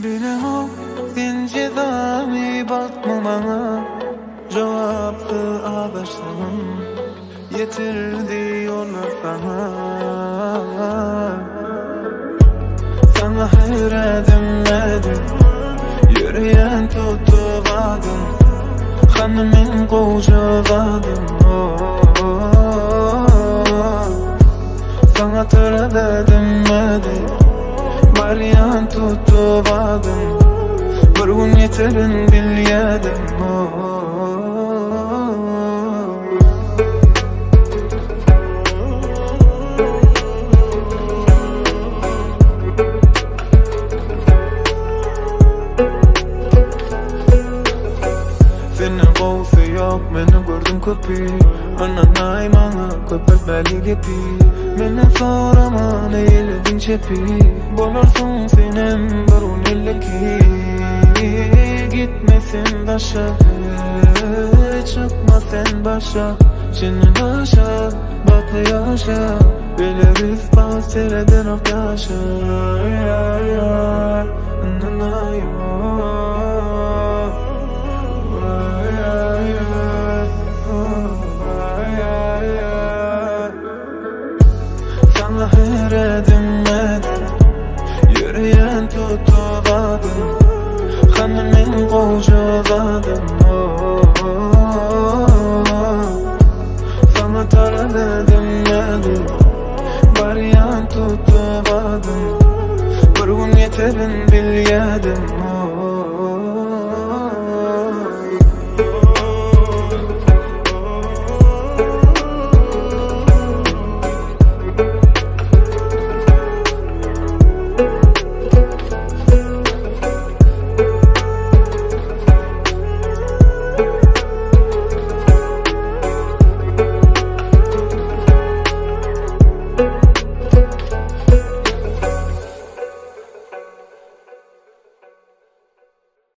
Bile o zincirami bakma bana, cevaplı ağdaşlarım yetirdi yollar sana. Sana hayret etmedim, yürüyen tuttuvadım, hanımın kocavadım. Sana töre demedi, varyan tuttuvadım, bir gün yeterin bilyedim. Senin kovsi yok, beni gördüm köpi, ananay bana köpek belli gibi. Meni sorama neyledin çepi, bolarsun senin burun illeki. Gitmesin başa, çıkma sen başa, senin aşağı batı yaşa, biliriz bahsederden of yaşa. Ananay sana hayret etmedim, yürüyen tuttuvadım, hanımın kocavadım. Sana töre demedi, varyan tuttuvadım, bir gün yeterin bilyedim.